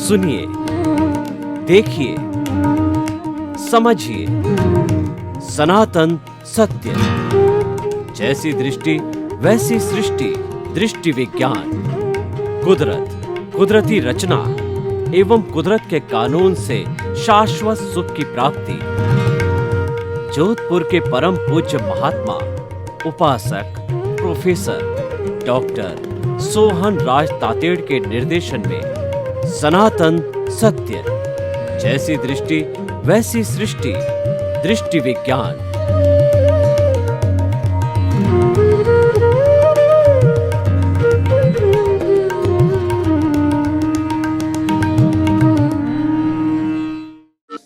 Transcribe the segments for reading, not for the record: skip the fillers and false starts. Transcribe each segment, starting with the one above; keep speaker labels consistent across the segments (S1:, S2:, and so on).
S1: सुनिए, देखिए, समझिए सनातन सत्य। जैसी दृष्टि वैसी सृष्टि, दृष्टि विज्ञान। कुदरत, कुदरती रचना एवं कुदरत के कानून से शाश्वत सुख की प्राप्ति। जोधपुर के परम पूज्य महात्मा उपासक प्रोफेसर डॉक्टर सोहन राज तातेड़ के निर्देशन में सनातन सत्य। जैसी दृष्टि वैसी सृष्टि, दृष्टि विज्ञान।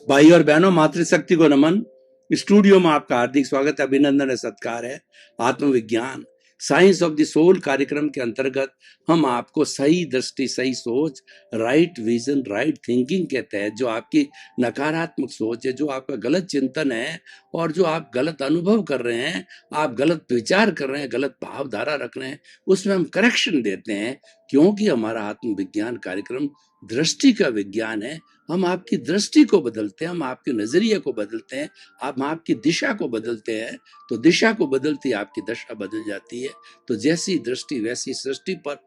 S2: भाई और बहनों, मातृशक्ति को नमन। स्टूडियो में आपका हार्दिक स्वागत है, अभिनंदन है, सत्कार है। आत्मविज्ञान साइंस ऑफ द सोल कार्यक्रम के अंतर्गत हम आपको सही दृष्टि, सही सोच, राइट विजन, राइट थिंकिंग के तहत जो आपकी नकारात्मक सोच है, जो आपका गलत चिंतन है और जो आप गलत अनुभव कर रहे हैं, आप गलत विचार कर रहे हैं, गलत भावधारा रख रहे हैं, उसमें हम करेक्शन देते हैं। क्योंकि हमारा आत्मविज्ञान कार्यक्रम दृष्टि का विज्ञान है। हम आपकी दृष्टि को बदलते हैं, हम आपके नजरिए को बदलते हैं, हम आपकी दिशा को बदलते हैं। तो दिशा को बदलती आपकी दशा बदल जाती है। तो जैसी दृष्टि वैसी सृष्टि पर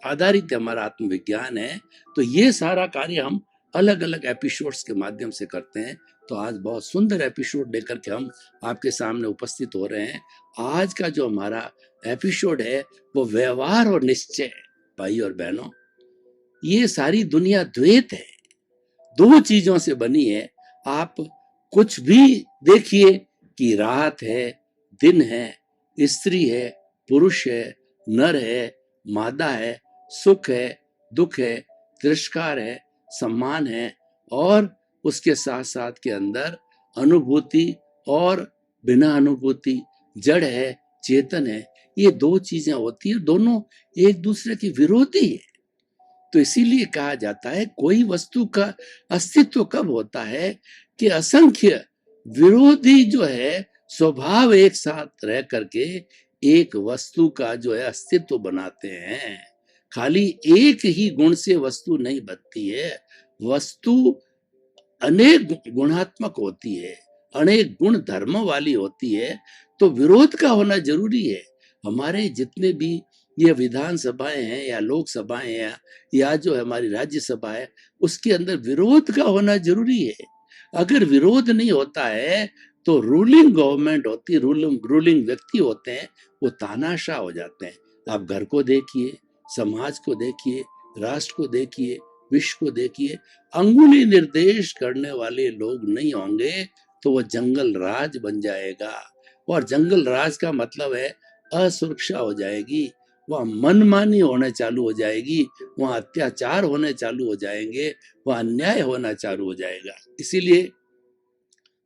S2: आधारित हमारा आत्मविज्ञान है। तो ये सारा कार्य हम अलग अलग एपिसोड्स के माध्यम से करते हैं। तो आज बहुत सुंदर एपिसोड लेकर के हम आपके सामने उपस्थित हो रहे हैं। आज का जो हमारा एपिसोड है वो व्यवहार और निश्चय। भाई और बहनों, ये सारी दुनिया द्वैत है, दो चीजों से बनी है। आप कुछ भी देखिए कि रात है, दिन है, स्त्री है, पुरुष है, नर है, मादा है, सुख है, दुख है, तिरस्कार है, सम्मान है, और उसके साथ साथ के अंदर अनुभूति और बिना अनुभूति, जड़ है, चेतन है। ये दो चीजें होती है, दोनों एक दूसरे के विरोधी है। तो इसीलिए कहा जाता है कोई वस्तु का अस्तित्व कब होता है कि असंख्य विरोधी जो है स्वभाव एक साथ रह करके एक वस्तु का जो है अस्तित्व बनाते हैं। खाली एक ही गुण से वस्तु नहीं बनती है, वस्तु अनेक गुणात्मक होती है, अनेक गुण धर्मों वाली होती है। तो विरोध का होना जरूरी है। हमारे जितने भी ये विधानसभाएं हैं या लोकसभाएं हैं या जो हमारी राज्यसभा है, उसके अंदर विरोध का होना जरूरी है। अगर विरोध नहीं होता है तो रूलिंग गवर्नमेंट होती, रूलिंग व्यक्ति होते हैं, वो तानाशाह हो जाते हैं। आप घर को देखिए, समाज को देखिए, राष्ट्र को देखिए, विश्व को देखिए, अंगुली निर्देश करने वाले लोग नहीं होंगे तो वो जंगल राज बन जाएगा। और जंगल राज का मतलब है असुरक्षा हो जाएगी, वहाँ मनमानी होने चालू हो जाएगी, वहाँ अत्याचार होने चालू हो जाएंगे, वहाँ अन्याय होना चालू हो जाएगा। इसीलिए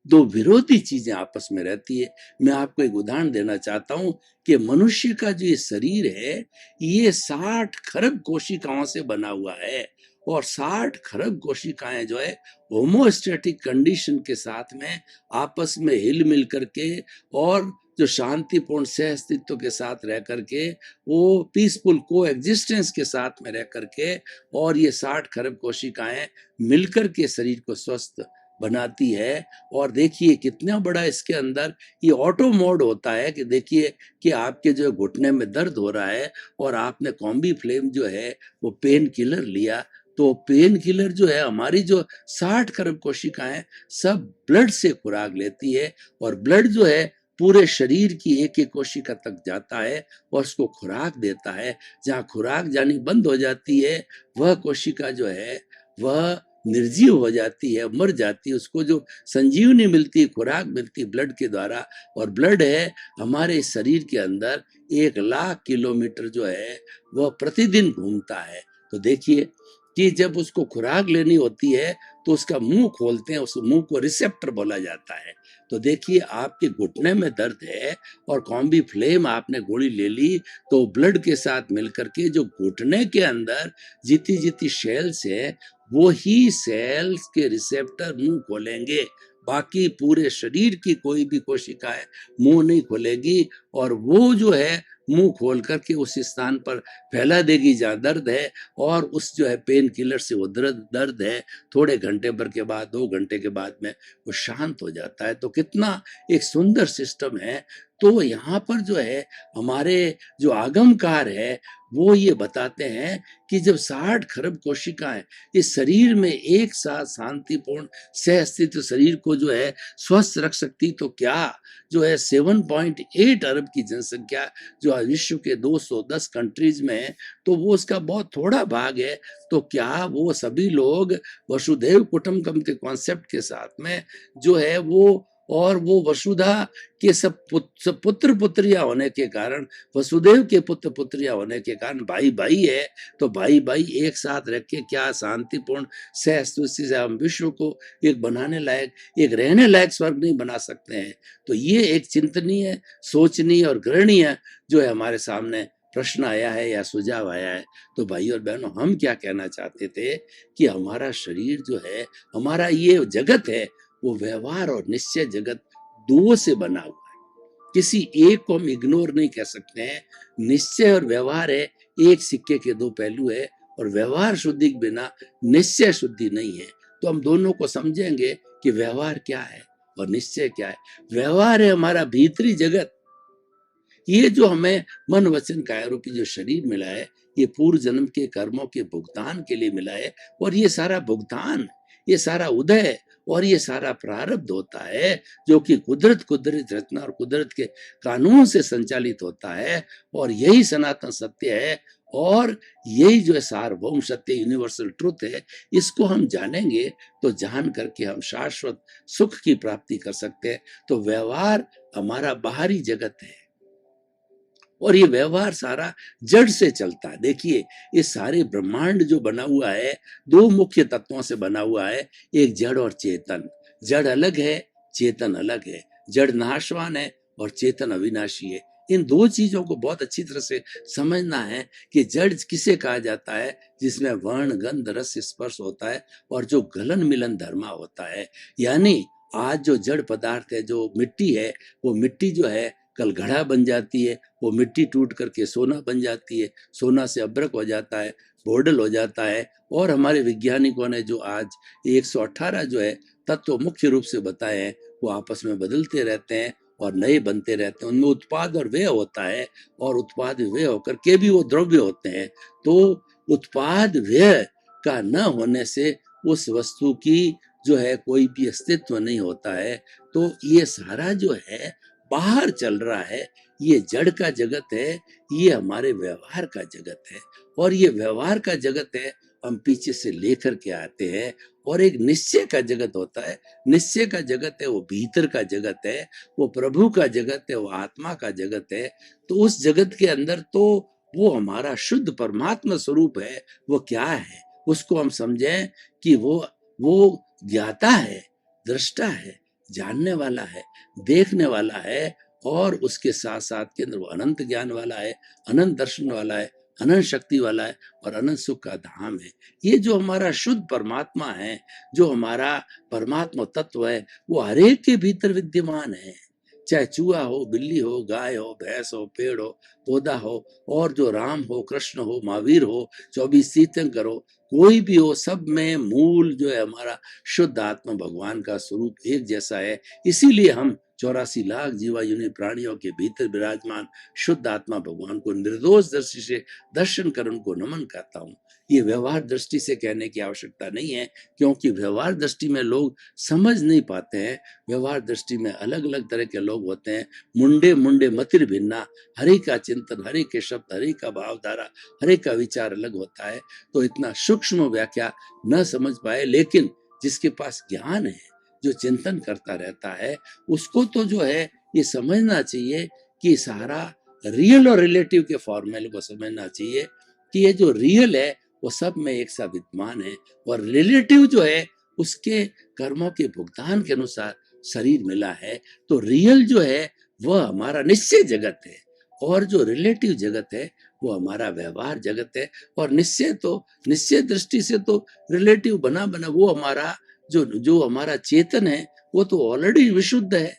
S2: दो विरोधी चीजें आपस में रहती है। मैं आपको एक उदाहरण देना चाहता हूं कि मनुष्य का जो ये शरीर है ये 60 खरब कोशिकाओं से बना हुआ है। और 60 खरब कोशिकाएं जो है होमोस्टैटिक कंडीशन के साथ में आपस में हिल मिल करके और जो शांतिपूर्ण सह अस्तित्व के साथ रह करके, वो पीसफुल को एग्जिस्टेंस के साथ में रह करके, और ये 60 खरब कोशिकाएं मिलकर के शरीर को स्वस्थ बनाती है। और देखिए कितना बड़ा इसके अंदर ये ऑटो मोड होता है कि देखिए कि आपके जो घुटने में दर्द हो रहा है और आपने कॉम्बी फ्लेम जो है वो पेन किलर लिया, तो पेन किलर जो है हमारी जो 60 खरब कोशिकाएं सब ब्लड से खुराक लेती है, और ब्लड जो है पूरे शरीर की एक एक कोशिका तक जाता है और उसको खुराक देता है। जहाँ खुराक जानी बंद हो जाती है वह कोशिका जो है वह निर्जीव हो जाती है, मर जाती है। उसको जो संजीवनी मिलती है, खुराक मिलती है ब्लड के द्वारा। और ब्लड है हमारे शरीर के अंदर 1,00,000 किलोमीटर जो है वह प्रतिदिन घूमता है। तो देखिए कि जब उसको खुराक लेनी होती है तो उसका मुंह खोलते हैं, उस मुंह को रिसेप्टर बोला जाता है। तो देखिए आपके घुटने में दर्द है और कॉम्बी फ्लेम आपने गोली ले ली, तो ब्लड के साथ मिलकर के जो घुटने के अंदर जीती जीती सेल्स है वो ही सेल्स के रिसेप्टर मुंह खोलेंगे। बाकी पूरे शरीर की कोई भी कोशिका है मुंह नहीं खोलेगी, और वो जो है मुंह खोल करके उस स्थान पर फैला देगी जहाँ दर्द है, और उस जो है पेन किलर से वो दर्द है थोड़े घंटे भर के बाद, 2 घंटे के बाद में वो शांत हो जाता है। तो कितना एक सुंदर सिस्टम है। तो यहाँ पर जो है हमारे जो आगमकार है वो ये बताते हैं कि जब 60 खरब कोशिकाएं इस शरीर में एक साथ शांतिपूर्ण सह अस्तित्व शरीर को जो है स्वस्थ रख सकती, तो क्या जो है 7.8 अरब की जनसंख्या जो आज विश्व के 210 कंट्रीज में है, तो वो उसका बहुत थोड़ा भाग है। तो क्या वो सभी लोग वसुधैव कुटुंबकम के कॉन्सेप्ट के साथ में जो है वो, और वो वसुधा के सब पुत्र पुत्रियां होने के कारण, वसुदेव के पुत्र पुत्रियां होने के कारण भाई भाई है, तो भाई भाई एक साथ रख के क्या शांतिपूर्ण सह अस्तित्व से हम विश्व को एक बनाने लायक, एक रहने लायक स्वर्ग नहीं बना सकते हैं। तो ये एक चिंतनीय, सोचनीय और ग्रहणीय जो है हमारे सामने प्रश्न आया है या सुझाव आया है। तो भाई और बहनों, हम क्या कहना चाहते थे कि हमारा शरीर जो है, हमारा ये जगत है, वो व्यवहार और निश्चय जगत दो से बना हुआ है। किसी एक को हम इग्नोर नहीं कर सकते हैं। निश्चय और व्यवहार है, एक सिक्के के दो पहलू है, और व्यवहार शुद्धि के बिना निश्चय शुद्धि नहीं है। तो हम दोनों को समझेंगे कि व्यवहार क्या है और निश्चय क्या है। व्यवहार है हमारा भीतरी जगत, ये जो हमें मन वचन काया रूपी जो शरीर मिला है, ये पूर्व जन्म के कर्मों के भुगतान के लिए मिला है। और ये सारा भुगतान, ये सारा उदय और ये सारा प्रारब्ध होता है जो कि कुदरत रचना और कुदरत के कानून से संचालित होता है। और यही सनातन सत्य है, और यही जो है सार्वभौम सत्य, यूनिवर्सल ट्रुथ है। इसको हम जानेंगे तो जान करके हम शाश्वत सुख की प्राप्ति कर सकते हैं। तो व्यवहार हमारा बाहरी जगत है, और ये व्यवहार सारा जड़ से चलता है। देखिए, ये सारे ब्रह्मांड जो बना हुआ है, दो मुख्य तत्वों से बना हुआ है, एक जड़ और चेतन। जड़ अलग है, चेतन अलग है। जड़ नाशवान है और चेतन अविनाशी है। इन दो चीजों को बहुत अच्छी तरह से समझना है कि जड़ किसे कहा जाता है, जिसमें वर्ण गंध रस स्पर्श होता है और जो गलन मिलन धर्मा होता है। यानी आज जो जड़ पदार्थ है, जो मिट्टी है, वो मिट्टी जो है कल घड़ा बन जाती है, वो मिट्टी टूट करके सोना बन जाती है, सोना से अभ्रक हो जाता है, बोर्डल हो जाता है। और हमारे वैज्ञानिकों ने जो आज 118 जो है तत्व मुख्य रूप से बताए हैं, वो आपस में बदलते रहते हैं और नए बनते रहते हैं। उनमें उत्पाद और व्यय होता है, और उत्पाद व्यय होकर के भी वो द्रव्य होते हैं। तो उत्पाद व्यय का न होने से उस वस्तु की जो है कोई भी अस्तित्व नहीं होता है। तो ये सारा जो है बाहर चल रहा है, ये जड़ का जगत है, ये हमारे व्यवहार का जगत है। और ये व्यवहार का जगत है, हम पीछे से लेकर के आते हैं। और एक निश्चय का जगत होता है, निश्चय का जगत है, वो भीतर का जगत है, वो प्रभु का जगत है, वो आत्मा का जगत है। तो उस जगत के अंदर तो वो हमारा शुद्ध परमात्मा स्वरूप है। वो क्या है, उसको हम समझें कि वो ज्ञाता है, दृष्टा है, जानने वाला है, देखने वाला है, और उसके साथ साथ के अंदर वो अनंत ज्ञान वाला है, अनंत दर्शन वाला है, अनंत शक्ति वाला है, और अनंत सुख का धाम है। ये जो हमारा शुद्ध परमात्मा है, जो हमारा परमात्मा तत्व है, वो हर एक के भीतर विद्यमान है। चाहे चूहा हो, बिल्ली हो, गाय हो, भैंस हो, पेड़ हो, पौधा हो, और जो राम हो, कृष्ण हो, महावीर हो, 24 तीर्थंकर हो, कोई भी हो, सब में मूल जो है हमारा शुद्ध आत्मा भगवान का स्वरूप एक जैसा है। इसीलिए हम 84 लाख जीवा योनि प्राणियों के भीतर विराजमान शुद्ध आत्मा भगवान को निर्दोष दृष्टि से दर्शन कर उनको नमन करता हूँ। ये व्यवहार दृष्टि से कहने की आवश्यकता नहीं है, क्योंकि व्यवहार दृष्टि में लोग समझ नहीं पाते हैं। व्यवहार दृष्टि में अलग अलग तरह के लोग होते हैं। मुंडे मुंडे मतिर भिन्ना, हरि का चिंतन, हरि के शब्द, हरि का भावधारा, हरि का विचार अलग होता है। तो इतना सूक्ष्म व्याख्या न समझ पाए, लेकिन जिसके पास ज्ञान है, जो चिंतन करता रहता है, उसको तो जो है ये समझना चाहिए कि सारा रियल और रिलेटिव के फॉर्मूले को समझना चाहिए कि ये जो रियल है वो सब में एक सा विद्यमान है, और रिलेटिव जो है उसके कर्मों के भुगतान के अनुसार शरीर मिला है। तो रियल जो है वह हमारा निश्चय जगत है, और जो रिलेटिव जगत है वो हमारा व्यवहार जगत है। और निश्चय दृष्टि से तो रिलेटिव बना वो हमारा जो हमारा चेतन है, वो तो ऑलरेडी विशुद्ध है,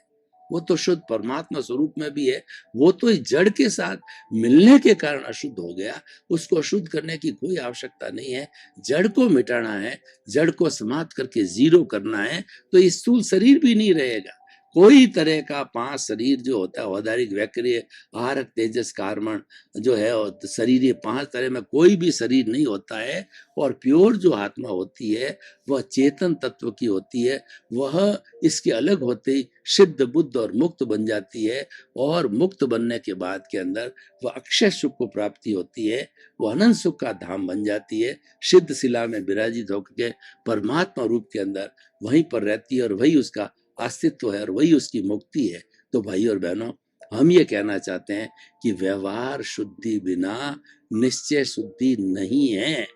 S2: वो तो शुद्ध परमात्मा स्वरूप में भी है। वो तो इस जड़ के साथ मिलने के कारण अशुद्ध हो गया, उसको अशुद्ध करने की कोई आवश्यकता नहीं है। जड़ को मिटाना है, जड़ को समाप्त करके जीरो करना है, तो ये स्थूल शरीर भी नहीं रहेगा। कोई तरह का 5 शरीर जो होता है, औदारिक, वैक्रिय, आहारक, तेजस, कार्मण जो है, और शरीर, ये 5 तरह में कोई भी शरीर नहीं होता है। और प्योर जो आत्मा होती है वह चेतन तत्व की होती है। वह इसके अलग होते ही सिद्ध, बुद्ध और मुक्त बन जाती है। और मुक्त बनने के बाद के अंदर वह अक्षय सुख को प्राप्ति होती है, वह अनंत सुख का धाम बन जाती है। सिद्ध शिला में विराजित होकर के परमात्मा रूप के अंदर वहीं पर रहती है, और वही उसका अस्तित्व है, और वही उसकी मुक्ति है। तो भाई और बहनों, हम ये कहना चाहते हैं कि व्यवहार शुद्धि बिना निश्चय शुद्धि नहीं है।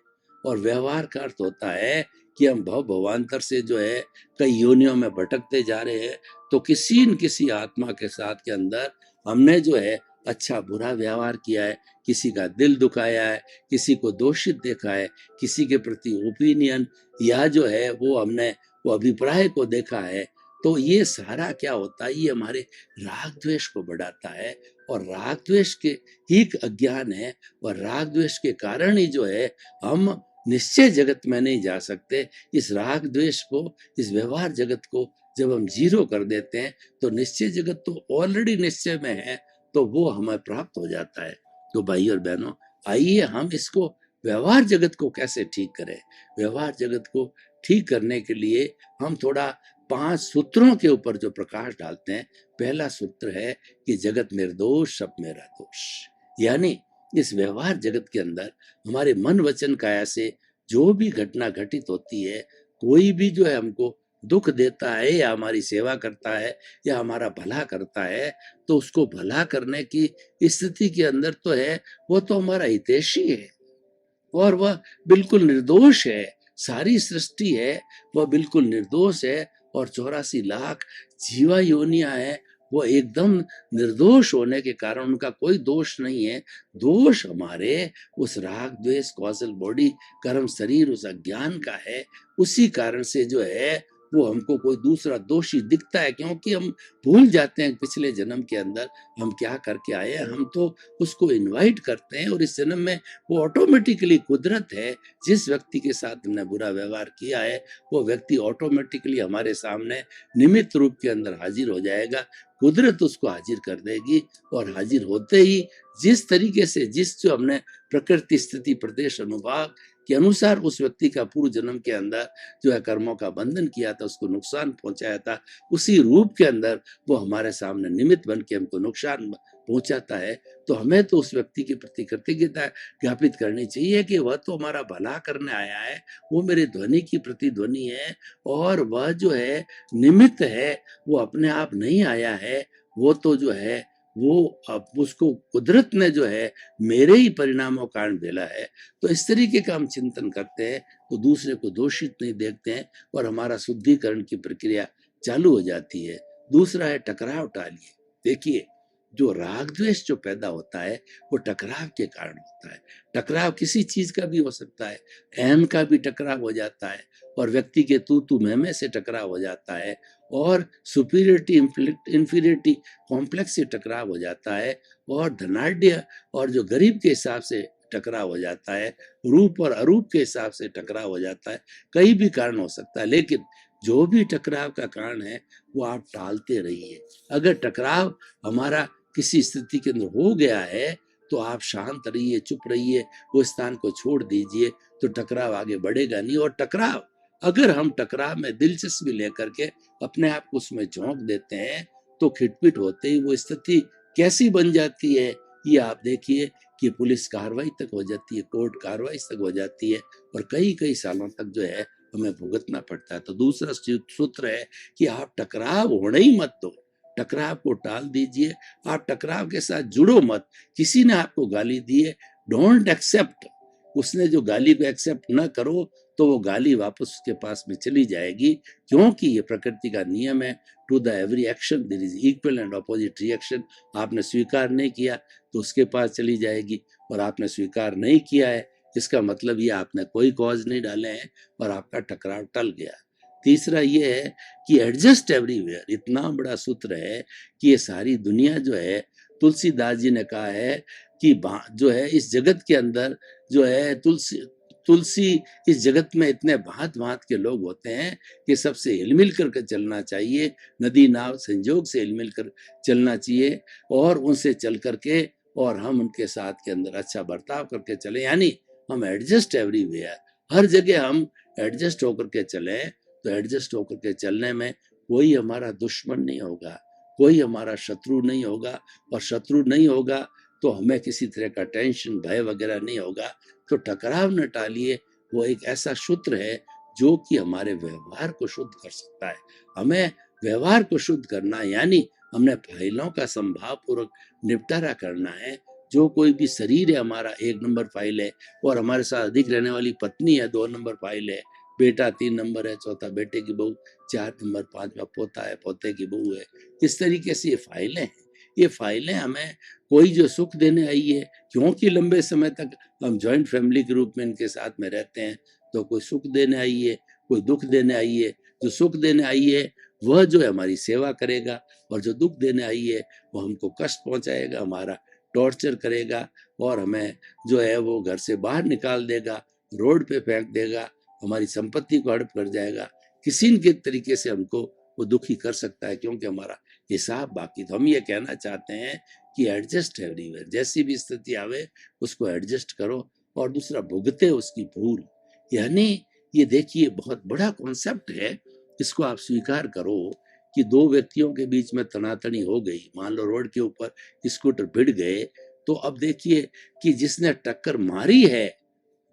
S2: और व्यवहार का अर्थ होता है कि हम भवांतर से जो है कई योनियों में भटकते जा रहे हैं, तो किसी न किसी आत्मा के साथ के अंदर हमने जो है अच्छा बुरा व्यवहार किया है, किसी का दिल दुखाया है, किसी को दोषित देखा है, किसी के प्रति ओपिनियन या जो है वो हमने वो अभिप्राय को देखा है। तो ये सारा क्या होता है, ये हमारे राग द्वेष को बढ़ाता है। और राग द्वेष के ही एक अज्ञान है, और राग द्वेष के कारण ही जो है हम निश्चय जगत में नहीं जा सकते। इस राग द्वेष को, इस व्यवहार जगत को जब हम जीरो कर देते हैं, तो निश्चय जगत तो ऑलरेडी निश्चय में है, तो वो हमें प्राप्त हो जाता है। तो भाई और बहनों, आइए हम इसको व्यवहार जगत को कैसे ठीक करें। व्यवहार जगत को ठीक करने के लिए हम थोड़ा 5 सूत्रों के ऊपर जो प्रकाश डालते हैं। पहला सूत्र है कि जगत निर्दोष, सब मेरा दोष। यानी इस व्यवहार जगत के अंदर हमारे मन वचन काया से जो भी घटना घटित होती है, कोई भी जो है हमको दुख देता है या हमारी सेवा करता है या हमारा भला करता है, तो उसको भला करने की स्थिति के अंदर तो है, वो तो हमारा हितैषी है और वह बिल्कुल निर्दोष है। सारी सृष्टि है वह बिल्कुल निर्दोष है, और 84 लाख जीवा योनियां है, वो एकदम निर्दोष होने के कारण उनका कोई दोष नहीं है। दोष हमारे उस राग द्वेष कौशल बॉडी कर्म शरीर उस अज्ञान का है। उसी कारण से जो है वो हमको कोई दूसरा दोषी दिखता है, क्योंकि हम भूल जाते हैं पिछले जन्म के अंदर हम क्या करके आए हैं। हम तो उसको इनवाइट करते हैं, और इस जन्म में वो ऑटोमेटिकली कुदरत है। जिस व्यक्ति के साथ हमने बुरा व्यवहार किया है, वो व्यक्ति ऑटोमेटिकली हमारे सामने निमित्त रूप के अंदर हाजिर हो जाएगा। कुदरत उसको हाजिर कर देगी, और हाजिर होते ही जिस तरीके से जिस जो हमने प्रकृति स्थिति प्रदेश अनुभाग के अनुसार उस व्यक्ति का पूर्व जन्म के अंदर जो है कर्मों का बंधन किया था, उसको नुकसान पहुंचाया था, उसी रूप के अंदर वो हमारे सामने निमित्त बन के हमको नुकसान पहुंचाता है। तो हमें तो उस व्यक्ति के प्रति कृतज्ञता ज्ञापित करनी चाहिए कि वह तो हमारा भला करने आया है, वो मेरे ध्वनि की प्रतिध्वनि है, और वह जो है निमित्त है, वो अपने आप नहीं आया है। वो तो जो है वो अब उसको कुदरत ने जो है मेरे ही परिणामों कारण भेला है। तो इस तरीके का हम चिंतन करते हैं, तो दूसरे को दोषित नहीं देखते हैं, और हमारा शुद्धिकरण की प्रक्रिया चालू हो जाती है। दूसरा है टकराव टालिए। देखिए, जो राग द्वेष जो पैदा होता है वो टकराव के कारण होता है। टकराव किसी चीज का भी हो सकता है, अहम का भी टकराव हो जाता है, और व्यक्ति के तू मैं से टकराव हो जाता है, और सुपीरियरिटी इंफीरियरिटी कॉम्प्लेक्स से टकराव हो जाता है, और धनाढ़ और जो गरीब के हिसाब से टकराव हो जाता है, रूप और अरूप के हिसाब से टकराव हो जाता है। कई भी कारण हो सकता है, लेकिन जो भी टकराव का कारण है वो आप टालते रहिए। अगर टकराव हमारा किसी स्थिति के अंदर हो गया है, तो आप शांत रहिए, चुप रहिए, वो स्थान को छोड़ दीजिए, तो टकराव आगे बढ़ेगा नहीं। और टकराव, अगर हम टकराव में दिलचस्पी लेकर के अपने आप को उसमें झोंक देते हैं, तो खिटपिट होते ही वो स्थिति कैसी बन जाती है, ये आप देखिए कि पुलिस कार्रवाई तक हो जाती है, कोर्ट कार्रवाई तक हो जाती है, और कई कई सालों तक जो है हमें भुगतना पड़ता है। तो दूसरा सूत्र है कि आप टकराव होने ही मत दो, टकराव को टाल दीजिए। आप टकराव के साथ जुड़ो मत। किसी ने आपको गाली दी है, डोंट एक्सेप्ट। उसने जो गाली को एक्सेप्ट न करो, तो वो गाली वापस उसके पास में चली जाएगी, क्योंकि ये प्रकृति का नियम है। To the every action there is equal and opposite reaction. आपने स्वीकार नहीं किया तो उसके पास चली जाएगी, और आपने स्वीकार नहीं किया है, इसका मतलब ये आपने कोई कॉज नहीं डाले हैं और आपका टकराव टल गया। तीसरा ये है कि एडजस्ट एवरीवेयर, इतना बड़ा सूत्र है कि ये सारी दुनिया जो है, तुलसीदास जी ने कहा है कि जो है इस जगत के अंदर जो है तुलसी तुलसी इस जगत में इतने भांत भांत के लोग होते हैं कि सबसे हिलमिल करके चलना चाहिए, नदी नाव संजोग से हिलमिल कर चलना चाहिए और उनसे चल करके और हम उनके साथ के अंदर अच्छा बर्ताव करके चले, यानी हम एडजस्ट एवरीवेयर, हर जगह हम एडजस्ट होकर के चले। तो एडजस्ट होकर के चलने में कोई हमारा दुश्मन नहीं होगा, कोई हमारा शत्रु नहीं होगा, और शत्रु नहीं होगा तो हमें किसी तरह का टेंशन भय वगैरह नहीं होगा। तो टकराव न टालिए, वो एक ऐसा सूत्र है जो कि हमारे व्यवहार को शुद्ध कर सकता है। हमें व्यवहार को शुद्ध करना यानी हमने फाइलों का संभाव पूर्वक निपटारा करना है। जो कोई भी शरीर है हमारा 1 नंबर फाइल है, और हमारे साथ अधिक रहने वाली पत्नी है 2 नंबर फाइल है, बेटा 3 नंबर है, चौथा बेटे की बहू 4 नंबर, 5वां पोता है, पोते की बहू है। इस तरीके से ये फाइलें हैं। ये फाइलें हमें कोई जो सुख देने आई है, क्योंकि लंबे समय तक हम जॉइंट फैमिली के रूप में इनके साथ में रहते हैं, तो कोई सुख देने आई है, कोई दुख देने आई है। जो सुख देने आई है वह जो है हमारी सेवा करेगा, और जो दुख देने आई है वो हमको कष्ट पहुंचाएगा, हमारा टॉर्चर करेगा, और हमें जो है वो घर से बाहर निकाल देगा, रोड पे फेंक देगा, हमारी संपत्ति को हड़प कर जाएगा। किसी न के तरीके से हमको वो दुखी कर सकता है, क्योंकि हमारा हिसाब बाकी। तो हम ये कहना चाहते हैं कि एडजस्ट एवरीवेयर, जैसी भी स्थिति आवे उसको एडजस्ट करो, और दूसरा भुगते उसकी भूल। यानी ये देखिए बहुत बड़ा कॉन्सेप्ट है, इसको आप स्वीकार करो कि 2 व्यक्तियों के बीच में तनातनी हो गई, मान लो रोड के ऊपर स्कूटर भिड़ गए, तो अब देखिए कि जिसने टक्कर मारी है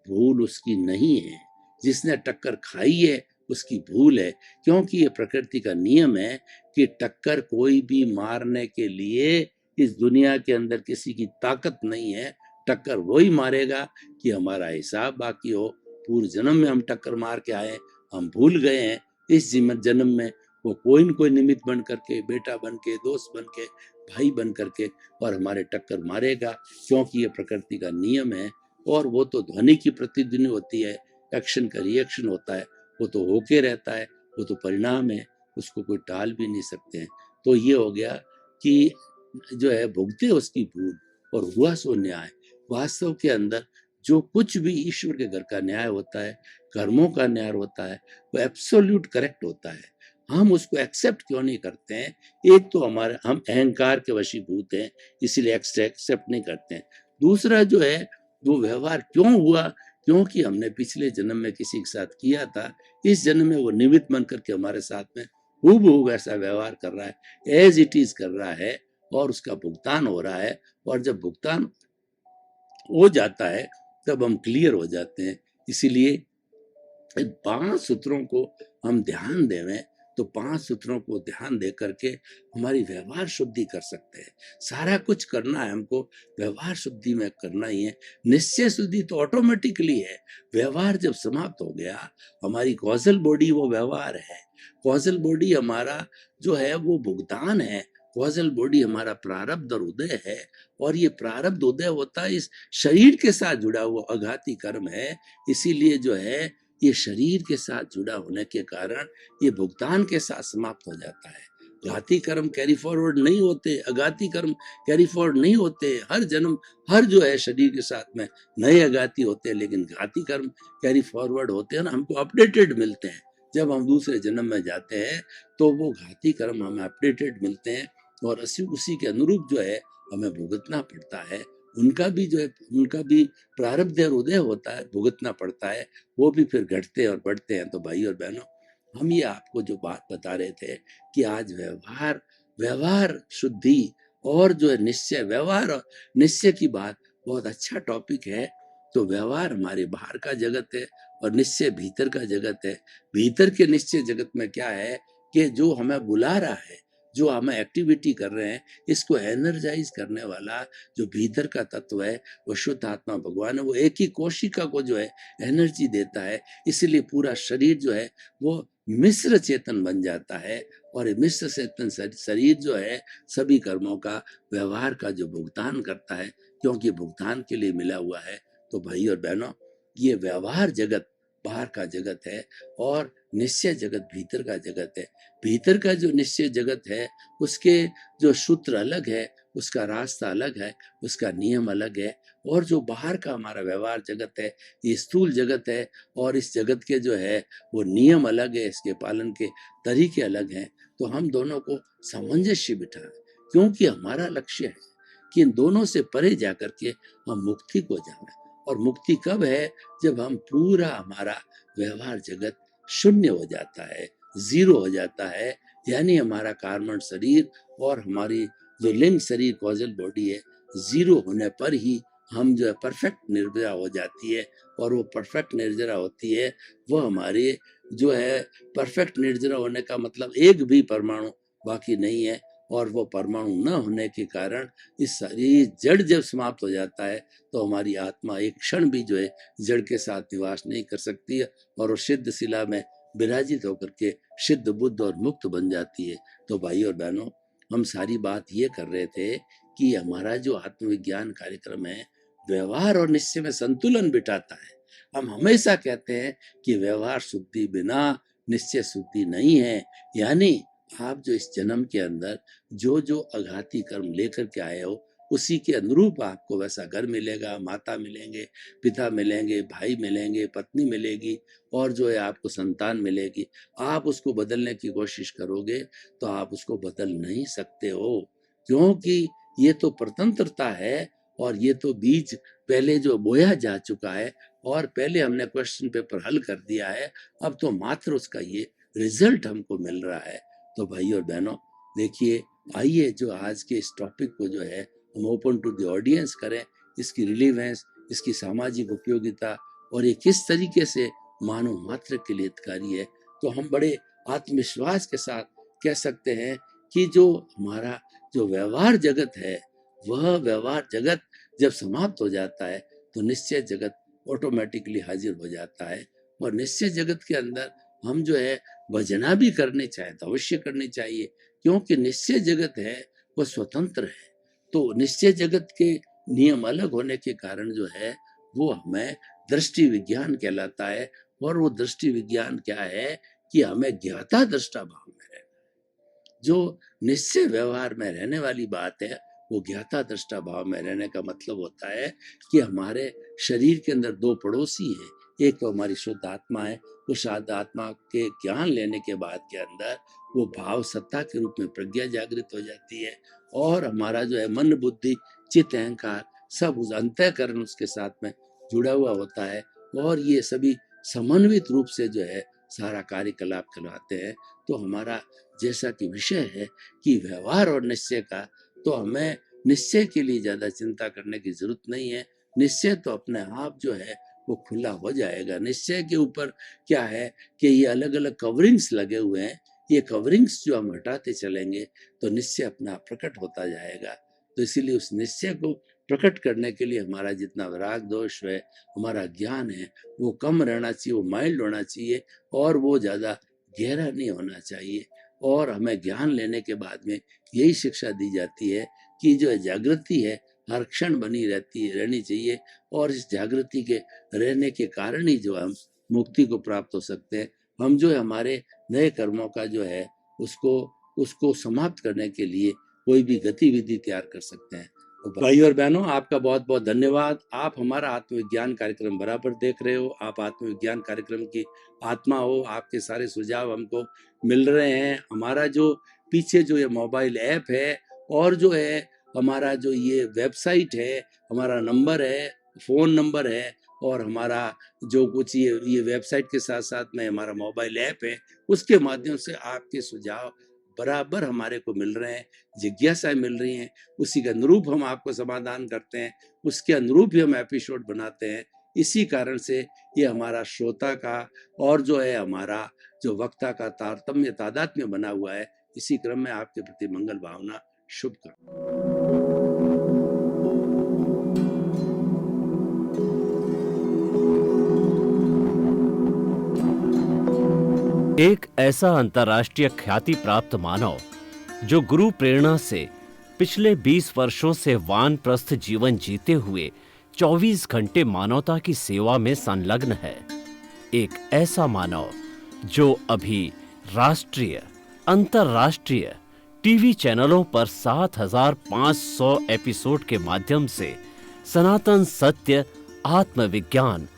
S2: भूल उसकी नहीं है, जिसने टक्कर खाई है उसकी भूल है। क्योंकि ये प्रकृति का नियम है कि टक्कर कोई भी मारने के लिए इस दुनिया के अंदर किसी की ताकत नहीं है। टक्कर वही मारेगा कि हमारा हिसाब बाकी हो। पूर्व जन्म में हम टक्कर मार के आए, हम भूल गए हैं, इस जन्म में वो कोई न कोई निमित्त बन करके, बेटा बन के, दोस्त बन के, भाई बन करके और हमारे टक्कर मारेगा, क्योंकि ये प्रकृति का नियम है। और वो तो ध्वनि की प्रतिध्वनि होती है, एक्शन का रिएक्शन होता है, वो तो होके रहता है, वो तो परिणाम है, उसको कोई टाल भी नहीं सकते हैं। तो ये हो गया कि जो है भुगते उसकी भूल और हुआ सो न्याय। वास्तव के अंदर जो कुछ भी ईश्वर के घर का न्याय होता है, कर्मों का न्याय होता है, वो एब्सोल्यूट करेक्ट होता है। हम उसको एक्सेप्ट क्यों नहीं करते हैं? एक तो हमारे हम अहंकार के वशीभूत हैं, इसीलिए एक्सेप्ट नहीं करते हैं। दूसरा जो है वो व्यवहार क्यों हुआ, क्योंकि हमने पिछले जन्म में किसी के साथ किया था, इस जन्म में वो निमित्त बन करके हमारे साथ में हूबहू ऐसा व्यवहार कर रहा है, एज इट इज कर रहा है, और उसका भुगतान हो रहा है। और जब भुगतान हो जाता है तब हम क्लियर हो जाते हैं। इसीलिए इन 5 सूत्रों को हम ध्यान देवें, तो 5 सूत्रों को ध्यान दे करके हमारी व्यवहार शुद्धि कर सकते हैं। सारा कुछ करना है हमको, व्यवहार शुद्धि में करना ही है। निश्चय शुद्धि तो ऑटोमेटिकली है। व्यवहार जब समाप्त हो गया, हमारी कॉजल बॉडी वो व्यवहार है। कॉजल बॉडी हमारा जो है वो भुगतान है। कॉजल बॉडी हमारा प्रारब्ध और उदय है, और ये प्रारब्ध उदय होता है इस शरीर के साथ जुड़ा हुआ अघाती कर्म है। इसीलिए जो है ये शरीर के साथ जुड़ा होने के कारण ये भुगतान के साथ समाप्त हो जाता है। घाती कर्म कैरी फॉरवर्ड नहीं होते, अघाती कर्म कैरी फॉरवर्ड नहीं होते। हर जन्म हर जो है शरीर के साथ में नए अघाती होते हैं, लेकिन घाती कर्म कैरी फॉरवर्ड होते हैं ना, हमको अपडेटेड मिलते हैं। जब हम दूसरे जन्म में जाते हैं तो वो घाती कर्म हमें अपडेटेड मिलते हैं, और उसी के अनुरूप जो है हमें भुगतना पड़ता है। उनका भी जो है उनका भी प्रारब्ध और उदय होता है, भुगतना पड़ता है। वो भी फिर घटते और बढ़ते हैं। तो भाई और बहनों, हम ये आपको जो बात बता रहे थे कि आज व्यवहार शुद्धि और जो है निश्चय, व्यवहार और निश्चय की बात बहुत अच्छा टॉपिक है। तो व्यवहार हमारे बाहर का जगत है और निश्चय भीतर का जगत है। भीतर के निश्चय जगत में क्या है कि जो हमें बुला रहा है, जो हम एक्टिविटी कर रहे हैं, इसको एनर्जाइज करने वाला जो भीतर का तत्व है वो शुद्ध आत्मा भगवान है। वो एक ही कोशिका को जो है एनर्जी देता है, इसलिए पूरा शरीर जो है वो मिश्र चेतन बन जाता है। और मिश्र चेतन शरीर जो है सभी कर्मों का, व्यवहार का जो भुगतान करता है, क्योंकि भुगतान के लिए मिला हुआ है। तो भाई और बहनों, ये व्यवहार जगत बाहर का जगत है और निश्चय जगत भीतर का जगत है। भीतर का जो निश्चय जगत है उसके जो सूत्र अलग है, उसका रास्ता अलग है, उसका नियम अलग है, और जो बाहर का हमारा व्यवहार जगत है ये स्थूल जगत है, और इस जगत के जो है वो नियम अलग है, इसके पालन के तरीके अलग हैं। तो हम दोनों को सामंजस्य बिठाएं, क्योंकि हमारा लक्ष्य है कि इन दोनों से परे जाकर के हम मुक्ति को जाएं। और मुक्ति कब है? जब हम पूरा हमारा व्यवहार जगत शून्य हो जाता है, जीरो हो जाता है, यानी हमारा कार्बन शरीर और हमारी जो लिंग शरीर कॉजल बॉडी है, जीरो होने पर ही हम जो है परफेक्ट निर्जरा हो जाती है। और वो परफेक्ट निर्जरा होती है, वो हमारे जो है परफेक्ट निर्जरा होने का मतलब एक भी परमाणु बाकी नहीं है। और वो परमाणु न होने के कारण इस शरीर जड़ जब समाप्त हो जाता है तो हमारी आत्मा एक क्षण भी जो है जड़ के साथ निवास नहीं कर सकती है, और वो सिद्ध शिला में विराजित होकर के सिद्ध बुद्ध और मुक्त बन जाती है। तो भाई और बहनों, हम सारी बात ये कर रहे थे कि हमारा जो आत्मविज्ञान कार्यक्रम है व्यवहार और निश्चय में संतुलन बिठाता है। हम हमेशा कहते हैं कि व्यवहार शुद्धि बिना निश्चय शुद्धि नहीं है, यानी आप जो इस जन्म के अंदर जो जो अघाती कर्म लेकर के आए हो उसी के अनुरूप आपको वैसा घर मिलेगा, माता मिलेंगे, पिता मिलेंगे, भाई मिलेंगे, पत्नी मिलेगी, और जो है आपको संतान मिलेगी। आप उसको बदलने की कोशिश करोगे तो आप उसको बदल नहीं सकते हो, क्योंकि ये तो स्वतंत्रता है, और ये तो बीज पहले जो बोया जा चुका है और पहले हमने क्वेश्चन पेपर हल कर दिया है, अब तो मात्र उसका ये रिजल्ट हमको मिल रहा है। तो भाई और बहनों, देखिए, आइए जो आज के इस टॉपिक को जो है हम ओपन टू द ऑडियंस करें, इसकी रिलीवेंस, इसकी सामाजिक उपयोगिता और ये किस तरीके से मानव मात्र के लिए हितकारी है। तो हम बड़े आत्मविश्वास के साथ कह सकते हैं कि जो हमारा जो व्यवहार जगत है, वह व्यवहार जगत जब समाप्त हो जाता है तो निश्चय जगत ऑटोमेटिकली हाजिर हो जाता है। और निश्चय जगत के अंदर हम जो है भजना भी करने चाहे तो अवश्य करनी चाहिए, क्योंकि निश्चय जगत है वो स्वतंत्र है। तो निश्चय जगत के नियम अलग होने के कारण जो है वो हमें दृष्टि विज्ञान कहलाता है। और वो दृष्टि विज्ञान क्या है कि हमें ज्ञाता दृष्टा भाव में रहना है। जो निश्चय व्यवहार में रहने वाली बात है वो ज्ञाता दृष्टा भाव में रहने का मतलब होता है कि हमारे शरीर के अंदर दो पड़ोसी हैं। एक तो हमारी शुद्ध आत्मा है, उस आत्मा के ज्ञान लेने के बाद के अंदर वो भाव सत्ता के रूप में प्रज्ञा जागृत हो जाती है, और हमारा जो है मन बुद्धि चित्त अहंकार सब उस अंतःकरण उसके साथ में जुड़ा हुआ होता है, और ये सभी समन्वित रूप से जो है सारा कार्यकलाप करवाते हैं। तो हमारा जैसा कि विषय है कि व्यवहार और निश्चय का, तो हमें निश्चय के लिए ज्यादा चिंता करने की जरूरत नहीं है। निश्चय तो अपने आप जो है वो खुला हो जाएगा। निश्चय के ऊपर क्या है कि ये अलग अलग कवरिंग्स लगे हुए हैं, ये कवरिंग्स जो हम हटाते चलेंगे तो निश्चय अपना प्रकट होता जाएगा। तो इसीलिए उस निश्चय को प्रकट करने के लिए हमारा जितना विराग दोष है, हमारा ज्ञान है, वो कम रहना चाहिए, वो माइल्ड होना चाहिए, और वो ज्यादा गहरा नहीं होना चाहिए। और हमें ज्ञान लेने के बाद में यही शिक्षा दी जाती है कि जो जागृति है हर क्षण बनी रहनी चाहिए, और इस जागृति के रहने के कारण ही जो हम मुक्ति को प्राप्त हो सकते हैं। हम जो है हमारे नए कर्मों का जो है उसको समाप्त करने के लिए कोई भी गतिविधि तैयार कर सकते हैं। तो भाई और बहनों, आपका बहुत बहुत धन्यवाद। आप हमारा आत्मविज्ञान कार्यक्रम बराबर देख रहे हो। आप आत्मविज्ञान कार्यक्रम की आत्मा हो, आपके सारे सुझाव हमको मिल रहे हैं। हमारा जो पीछे जो ये मोबाइल ऐप है और जो है हमारा जो ये वेबसाइट है, हमारा नंबर है, फोन नंबर है, और हमारा जो कुछ ये वेबसाइट के साथ साथ में हमारा मोबाइल ऐप है, उसके माध्यम से आपके सुझाव बराबर हमारे को मिल रहे हैं, जिज्ञासाएं मिल रही हैं, उसी के अनुरूप हम आपको समाधान करते हैं, उसके अनुरूप ही हम एपिसोड बनाते हैं। इसी कारण से ये हमारा श्रोता का और जो है हमारा जो वक्ता का तारतम्य तादात्म्य बना हुआ है। इसी क्रम में आपके प्रति मंगल भावना, शुभकामना।
S1: एक ऐसा अंतर्राष्ट्रीय ख्याति प्राप्त मानव जो गुरु प्रेरणा से पिछले 20 वर्षों से वानप्रस्थ जीवन जीते हुए 24 घंटे मानवता की सेवा में संलग्न है, एक ऐसा मानव जो अभी राष्ट्रीय, अंतर्राष्ट्रीय टीवी चैनलों पर 7,500 एपिसोड के माध्यम से सनातन सत्य, आत्मविज्ञान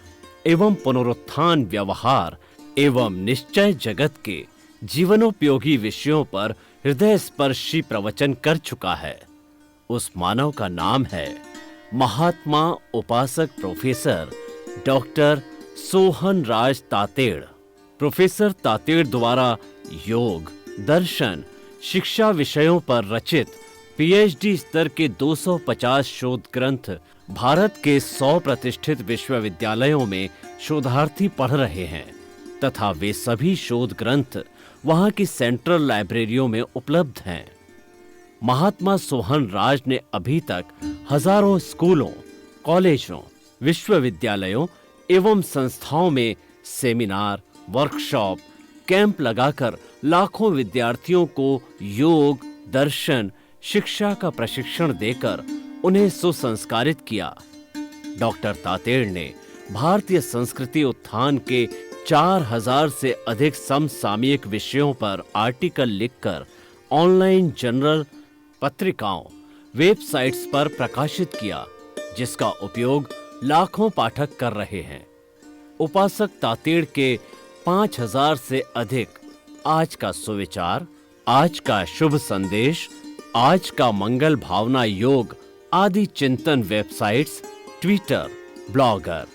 S1: एवं पुनरुत्थान, व्यवहार एवं निश्चय जगत के जीवनोपयोगी विषयों पर हृदय स्पर्शी प्रवचन कर चुका है। उस मानव का नाम है महात्मा उपासक प्रोफेसर डॉक्टर सोहन राज तातेड़। प्रोफेसर तातेड़ द्वारा योग, दर्शन, शिक्षा विषयों पर रचित पीएचडी स्तर के 250 शोध ग्रंथ भारत के 100 प्रतिष्ठित विश्वविद्यालयों में शोधार्थी पढ़ रहे हैं तथा वे सभी शोध ग्रंथ वहां की सेंट्रल लाइब्रेरियों में उपलब्ध हैं। महात्मा सोहन राज ने अभी तक हजारों स्कूलों, कॉलेजों, विश्वविद्यालयों एवं संस्थाओं में सेमिनार, वर्कशॉप, कैंप लगाकर लाखों विद्यार्थियों को योग, दर्शन, शिक्षा का प्रशिक्षण देकर उन्हें सुसंस्कारित किया। डॉक्टर तातेड़ ने भारतीय संस्कृति उत्थान के 4000 से अधिक समसामयिक विषयों पर आर्टिकल लिखकर ऑनलाइन जर्नल, पत्रिकाओं, वेबसाइट्स पर प्रकाशित किया, जिसका उपयोग लाखों पाठक कर रहे हैं। उपासक तातेड़ के 5000 से अधिक आज का सुविचार, आज का शुभ संदेश, आज का मंगल भावना योग आदि चिंतन websites, Twitter, blogger,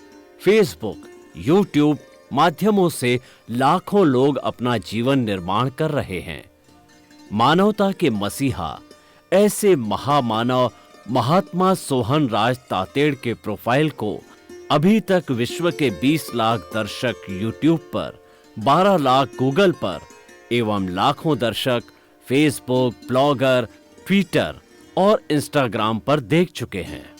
S1: Facebook, YouTube माध्यमों से लाखों लोग अपना जीवन निर्माण कर रहे हैं। मानवता के मसीहा ऐसे महामानव महात्मा सोहन राज तातेड़ के प्रोफाइल को अभी तक विश्व के 20 लाख दर्शक यूट्यूब पर, 12 लाख गूगल पर एवं लाखों दर्शक फेसबुक, ब्लॉगर, ट्विटर और इंस्टाग्राम पर देख चुके हैं।